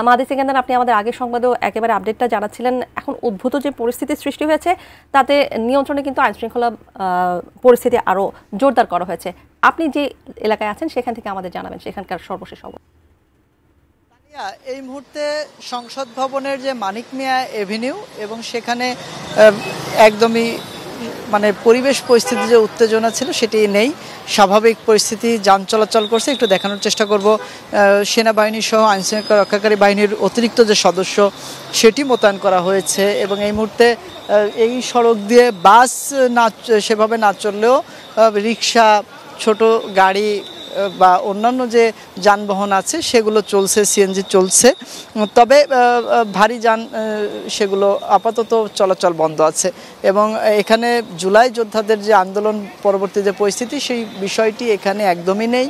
মাহাদি সিকান্দার, আপনি আমাদের আগের সংবাদেও একেবারে আপডেটটা জানাচ্ছিলেন। এখন উদ্ভূত যে পরিস্থিতি সৃষ্টি হয়েছে তাতে নিয়ন্ত্রণে কিন্তু আইনশৃঙ্খলা পরিস্থিতি আরও জোরদার করা হয়েছে। আপনি যে এলাকায় আছেন সেখান থেকে আমাদের জানাবেন সেখানকার সর্বশেষ খবর। এই মুহূর্তে সংসদ ভবনের যে মানিক মিয়া এভিনিউ এবং সেখানে একদমই মানে পরিবেশ পরিস্থিতি যে উত্তেজনা ছিল সেটি নেই, স্বাভাবিক পরিস্থিতি, যান চলাচল করছে। একটু দেখানোর চেষ্টা করব সেনাবাহিনী সহ আইনশৃঙ্খলা রক্ষাকারী বাহিনীর অতিরিক্ত যে সদস্য সেটি মোতায়েন করা হয়েছে এবং এই মুহূর্তে এই সড়ক দিয়ে বাস না সেভাবে না চললেও রিক্সা, ছোট গাড়ি বা অন্যান্য যে যানবাহন আছে সেগুলো চলছে, সিএনজি চলছে, তবে ভারী যান সেগুলো আপাতত চলাচল বন্ধ আছে। এবং এখানে জুলাই যোদ্ধাদের যে আন্দোলন পরবর্তী যে পরিস্থিতি সেই বিষয়টি এখানে একদমই নেই।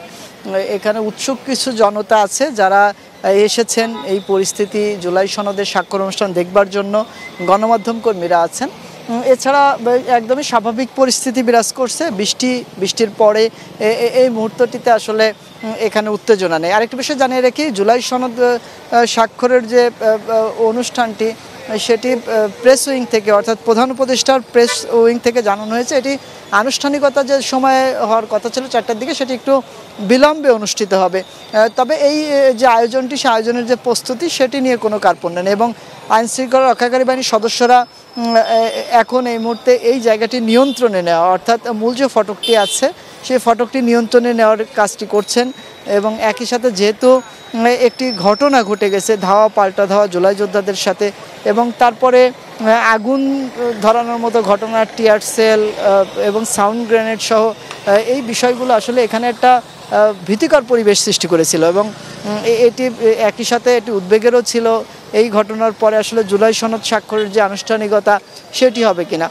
এখানে উৎসুক কিছু জনতা আছে যারা এসেছেন এই পরিস্থিতি জুলাই সনদের স্বাক্ষর অনুষ্ঠান দেখবার জন্য, গণমাধ্যম কর্মীরা আছেন। এছাড়া একদমই স্বাভাবিক পরিস্থিতি বিরাজ করছে। বৃষ্টির পরে এই মুহূর্তটিতে আসলে এখানে উত্তেজনা নেই। আরেকটি বিষয় জানিয়ে রাখি, জুলাই সনদ স্বাক্ষরের যে অনুষ্ঠানটি সেটি প্রেস উইং থেকে অর্থাৎ প্রধান উপদেষ্টার প্রেস উইং থেকে জানানো হয়েছে এটি আনুষ্ঠানিকতা যে সময়ে হওয়ার কথা ছিল 4টার দিকে সেটি একটু বিলম্বে অনুষ্ঠিত হবে। তবে এই যে আয়োজনটি, সে আয়োজনের যে প্রস্তুতি সেটি নিয়ে কোনো কার্পণ্য নেই এবং আইনশৃঙ্খলা রক্ষাকারী বাহিনীর সদস্যরা এখন এই মুহূর্তে এই জায়গাটি নিয়ন্ত্রণে নেওয়া অর্থাৎ মূল যে ফটকটি আছে সেই ফটকটি নিয়ন্ত্রণে নেওয়ার কাজটি করছেন। এবং একই সাথে যেহেতু একটি ঘটনা ঘটে গেছে ধাওয়া পাল্টা ধাওয়া জুলাই যোদ্ধাদের সাথে এবং তারপরে আগুন ধরানোর মতো ঘটনা, টিয়ার সেল এবং সাউন্ড গ্রেনেড সহ এই বিষয়গুলো আসলে এখানে একটা ভীতিকর পরিবেশ সৃষ্টি করেছিল এবং এটি একই সাথে এটি উদ্বেগেরও ছিল এই ঘটনার পরে আসলে জুলাই সনদ স্বাক্ষরের যে আনুষ্ঠানিকতা সেটি হবে কিনা।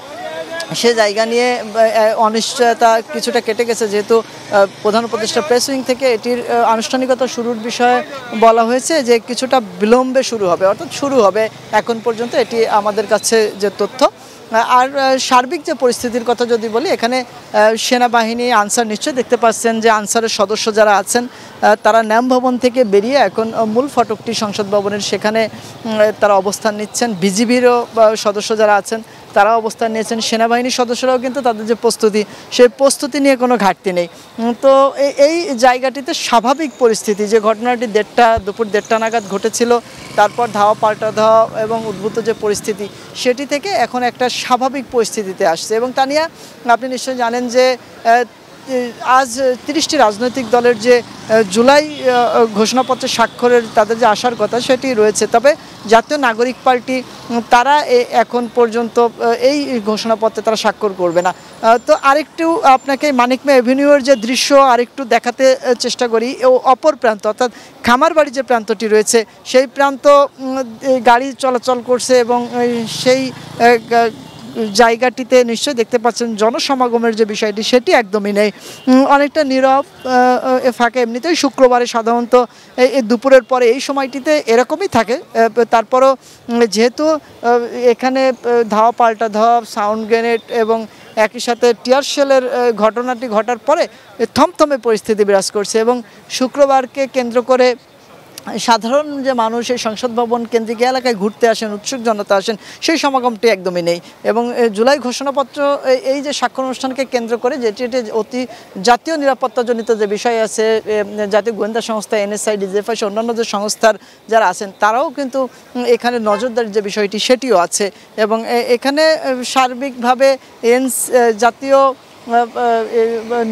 সে জায়গা নিয়ে অনিশ্চয়তা কিছুটা কেটে গেছে, যেহেতু প্রধান উপদেষ্টা প্রেস উইং থেকে এটির আনুষ্ঠানিকতা শুরুর বিষয়ে বলা হয়েছে যে কিছুটা বিলম্বে শুরু হবে, অর্থাৎ শুরু হবে এখন পর্যন্ত, এটি আমাদের কাছে যে তথ্য। আর সার্বিক যে পরিস্থিতির কথা যদি বলি, এখানে সেনাবাহিনী, আনসার নিশ্চয়ই দেখতে পাচ্ছেন যে আনসারের সদস্য যারা আছেন তারা ন্যাম ভবন থেকে বেরিয়ে এখন মূল ফটকটি সংসদ ভবনের সেখানে তারা অবস্থান নিচ্ছেন। বিজিবিরও সদস্য যারা আছেন তারা অবস্থান নিয়েছেন। সেনাবাহিনীর সদস্যরাও কিন্তু তাদের যে প্রস্তুতি সেই প্রস্তুতি নিয়ে কোনো ঘাটতি নেই। তো এই জায়গাটিতে স্বাভাবিক পরিস্থিতি, যে ঘটনাটি দুপুর 1:30 নাগাদ ঘটেছিল, তারপর ধাওয়া পাল্টা ধাওয়া এবং উদ্ভূত যে পরিস্থিতি সেটি থেকে এখন একটা স্বাভাবিক পরিস্থিতিতে আসছে। এবং তা নিয়ে আপনি নিশ্চয়ই জানেন যে আজ 30টি রাজনৈতিক দলের যে জুলাই ঘোষণাপত্রে স্বাক্ষরের তাদের যে আসার কথা সেটি রয়েছে, তবে জাতীয় নাগরিক পার্টি তারা এখন পর্যন্ত এই ঘোষণাপত্রে তারা স্বাক্ষর করবে না। তো আরেকটু আপনাকে মানিক মিয়া এভিনিউয়ের যে দৃশ্য আরেকটু দেখাতে চেষ্টা করি। অপর প্রান্ত অর্থাৎ খামারবাড়ি যে প্রান্তটি রয়েছে সেই প্রান্ত গাড়ি চলাচল করছে এবং সেই জায়গাটিতে নিশ্চয়ই দেখতে পাচ্ছেন জনসমাগমের যে বিষয়টি সেটি একদমই নেই, অনেকটা নীরব ফাঁকা। এমনিতেই শুক্রবারে সাধারণত এই দুপুরের পরে এই সময়টিতে এরকমই থাকে। তারপরও যেহেতু এখানে ধাওয়া পাল্টা ধাওয়া, সাউন্ড গ্রেনেড এবং একই সাথে টিয়ার সেলের ঘটনাটি ঘটার পরে থমথমে পরিস্থিতি বিরাজ করছে এবং শুক্রবারকে কেন্দ্র করে সাধারণ যে মানুষ এই সংসদ ভবন কেন্দ্রিক এলাকায় ঘুরতে আসেন, উৎসুক জনতা আসেন, সেই সমাগমটি একদমই নেই। এবং জুলাই ঘোষণাপত্র এই যে স্বাক্ষর অনুষ্ঠানকে কেন্দ্র করে যেটি অতি জাতীয় নিরাপত্তাজনিত যে বিষয় আছে, জাতীয় গোয়েন্দা সংস্থা এনএসআই, ডিজিএফআই অন্যান্য যে সংস্থার যারা আছেন তারাও কিন্তু এখানে নজরদারির যে বিষয়টি সেটিও আছে। এবং এখানে সার্বিকভাবে জাতীয়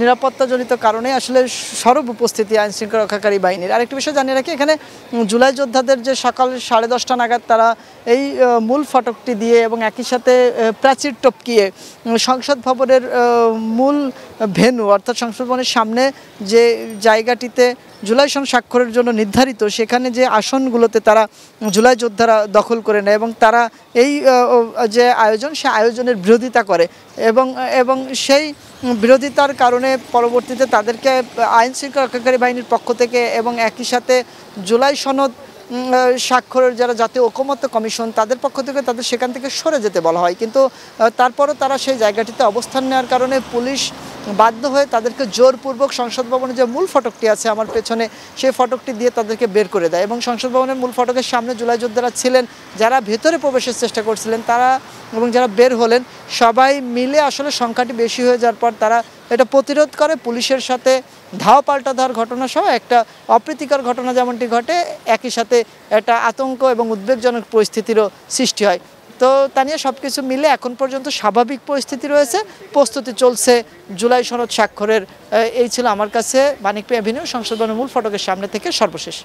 নিরাপত্তাজনিত কারণে আসলে সরব উপস্থিতি আইনশৃঙ্খলা রক্ষাকারী বাহিনীর। আরেকটি বিষয় জানিয়ে রাখি, এখানে জুলাই যোদ্ধাদের যে সকাল 10:30 নাগাদ তারা এই মূল ফটকটি দিয়ে এবং একই সাথে প্রাচীর টপকিয়ে সংসদ ভবনের মূল ভেন্যু অর্থাৎ সংসদ ভবনের সামনে যে জায়গাটিতে জুলাই সনদ স্বাক্ষরের জন্য নির্ধারিত সেখানে যে আসনগুলোতে তারা জুলাই যোদ্ধারা দখল করে নেয় এবং তারা এই যে আয়োজন সে আয়োজনের বিরোধিতা করে এবং সেই বিরোধিতার কারণে পরবর্তীতে তাদেরকে আইনশৃঙ্খলা রক্ষাকারী বাহিনীর পক্ষ থেকে এবং একই সাথে জুলাই সনদ স্বাক্ষরের যারা জাতীয় ঐকমত্য কমিশন তাদের পক্ষ থেকে তাদের সেখান থেকে সরে যেতে বলা হয়। কিন্তু তারপরও তারা সেই জায়গাটিতে অবস্থান নেওয়ার কারণে পুলিশ বাধ্য হয়ে তাদেরকে জোরপূর্বক সংসদ ভবনের যে মূল ফটকটি আছে আমার পেছনে, সেই ফটকটি দিয়ে তাদেরকে বের করে দেয়। এবং সংসদ ভবনের মূল ফটকের সামনে জুলাই যোদ্ধারা ছিলেন, যারা ভেতরে প্রবেশের চেষ্টা করছিলেন তারা এবং যারা বের হলেন সবাই মিলে আসলে সংখ্যাটি বেশি হয়ে যাওয়ার পর তারা এটা প্রতিরোধ করে। পুলিশের সাথে ধাওয়া পাল্টা দেওয়ার ঘটনা সহ একটা অপ্রীতিকর ঘটনা যেমনটি ঘটে, একই সাথে একটা আতঙ্ক এবং উদ্বেগজনক পরিস্থিতিরও সৃষ্টি হয়। তো তা নিয়ে সব কিছু মিলে এখন পর্যন্ত স্বাভাবিক পরিস্থিতি রয়েছে, প্রস্তুতি চলছে জুলাই সনদ স্বাক্ষরের। এই ছিল আমার কাছে মানিক মিয়া এভিনিউ সংসদ ভবনের মূল ফটকের সামনে থেকে সর্বশেষ।